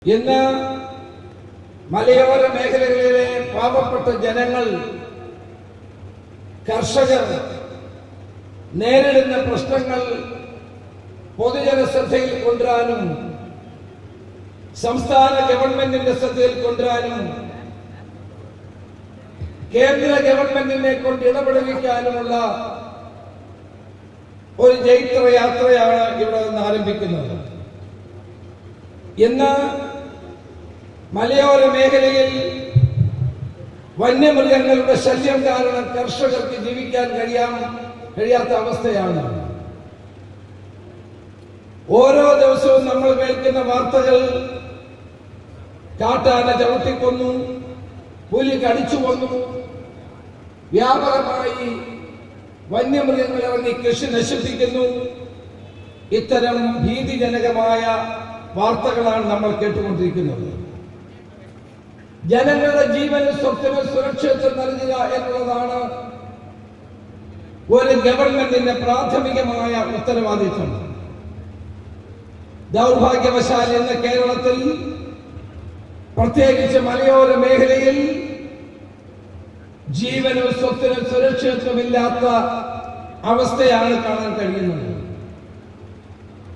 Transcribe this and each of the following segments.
ഇന്ന് മലയോര മേഖലകളിലെ പാവപ്പെട്ട ജനങ്ങൾ, കർഷകർ നേരിടുന്ന പ്രശ്നങ്ങൾ പൊതുജന ശ്രദ്ധയിൽ കൊണ്ടുവരാനും സംസ്ഥാന ഗവൺമെന്റിന്റെ ശ്രദ്ധയിൽ കൊണ്ടുവരാനും കേന്ദ്ര ഗവൺമെന്റിനെ കൊണ്ട് ഇടപെടുവിക്കാനുമുള്ള ഒരു ജൈത്രയാത്രയാണ് ഇവിടെ നിന്ന് ആരംഭിക്കുന്നത്. ഇന്ന് മലയോര മേഖലയിൽ വന്യമൃഗങ്ങളുടെ ശല്യം കാരണം കർഷകർക്ക് ജീവിക്കാൻ കഴിയാത്ത അവസ്ഥയാണ്. ഓരോ ദിവസവും നമ്മൾ കേൾക്കുന്ന വാർത്തകൾ കാട്ടാന ചവിട്ടിക്കൊന്നു, പുലി കടിച്ചു കൊന്നു, വ്യാപകമായി വന്യമൃഗങ്ങൾ ഇറങ്ങി കൃഷി നശിപ്പിക്കുന്നു. ഇത്തരം ഭീതിജനകമായ വാർത്തകളാണ് നമ്മൾ കേട്ടുകൊണ്ടിരിക്കുന്നത്. ജനങ്ങളുടെ ജീവനും സ്വത്തിനും സുരക്ഷിതത്വം നൽകുക എന്നുള്ളതാണ് ഒരു ഗവൺമെന്റിന്റെ പ്രാഥമികമായ ഉത്തരവാദിത്വം. ദൗർഭാഗ്യവശാൽ ഇന്ന് കേരളത്തിൽ, പ്രത്യേകിച്ച് മലയോര മേഖലയിൽ ജീവനും സ്വത്തിനും സുരക്ഷിതത്വമില്ലാത്ത അവസ്ഥയാണ് കാണാൻ കഴിയുന്നത്.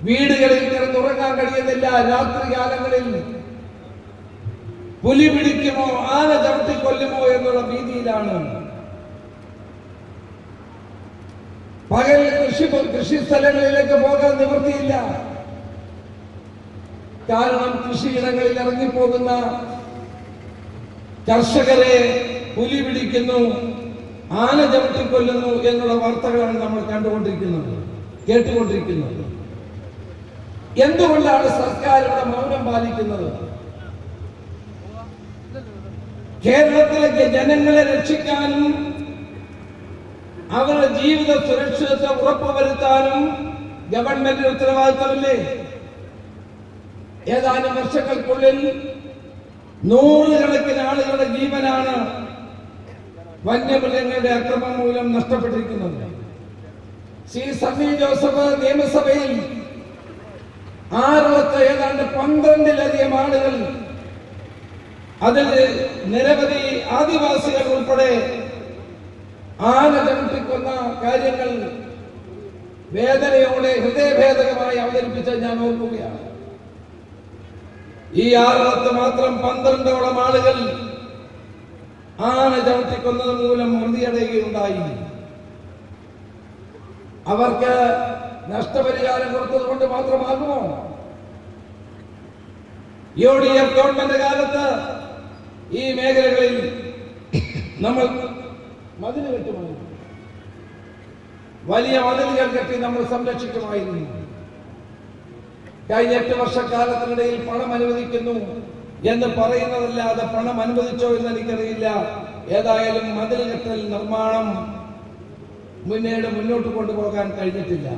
വീടുകളിൽ കിടന്നുറങ്ങാൻ കഴിയുന്നില്ല. രാത്രികാലങ്ങളിൽ പുലി പിടിക്കുമോ, ആന ചവിട്ടിക്കൊല്ലുമോ എന്നുള്ള ഭീതിയിലാണ്. പകൽ കൃഷി സ്ഥലങ്ങളിലേക്ക് പോകാൻ നിവൃത്തിയില്ല. കാരണം കൃഷിയിടങ്ങളിൽ ഇറങ്ങിപ്പോകുന്ന കർഷകരെ പുലി പിടിക്കുന്നു, ആന ചവിട്ടിക്കൊല്ലുന്നു എന്നുള്ള വാർത്തകളാണ് നമ്മൾ കേട്ടുകൊണ്ടിരിക്കുന്നത്. എന്തുകൊണ്ടാണ് സർക്കാർ ഇവിടെ മൗനം പാലിക്കുന്നത്? കേരളത്തിലെ ജനങ്ങളെ രക്ഷിക്കാനും അവരുടെ ജീവിത സുരക്ഷിതത്വം ഉറപ്പുവരുത്താനും ഗവൺമെന്റിന് ഉത്തരവാദിത്തമില്ലേ? ഏതാനും വർഷങ്ങൾക്കുള്ളിൽ നൂറുകണക്കിന് ആളുകളുടെ ജീവനാണ് വന്യമൃഗങ്ങളുടെ അക്രമം മൂലം നഷ്ടപ്പെട്ടിരിക്കുന്നത്. ശ്രീ സണ്ണി ജോസഫ് നിയമസഭയിൽ ആറളത്ത് ഏതാണ്ട് 12-ലധികം ആളുകൾ, അതിൽ നിരവധി ആദിവാസികൾ ഉൾപ്പെടെ ആന ചവിട്ടിക്കൊന്ന കാര്യങ്ങൾ വേദനയോടെ ഹൃദയഭേദകമായി അവതരിപ്പിച്ച് ഞാൻ ഓർക്കുകയാണ്. ഈ ആറളത്ത് മാത്രം 12ഓളം ആളുകൾ ആന ചവിട്ടിക്കൊന്നത് മൂലം മൃതിയടയുകയുണ്ടായി. അവർക്ക് നഷ്ടപരിഹാരം കൊടുത്തത് കൊണ്ട് മാത്രമാകുമോ? UDF ഗവൺമെന്റ് കാലത്ത് ഈ മേഖലകളിൽ നമ്മൾ മതിൽ കെട്ടുമായിരുന്നു. വലിയ മതിലുകൾ കെട്ടി നമ്മൾ സംരക്ഷിക്കുമായിരുന്നു. കഴിഞ്ഞ 8 വർഷക്കാലത്തിനിടയിൽ പണം അനുവദിക്കുന്നു എന്ന് പറയുന്നതല്ലാതെ പണം അനുവദിച്ചോ എന്ന് എനിക്കറിയില്ല. ഏതായാലും മതിൽ കെട്ടൽ നിർമ്മാണം മുന്നോട്ട് കൊണ്ടുപോകാൻ കഴിഞ്ഞിട്ടില്ല.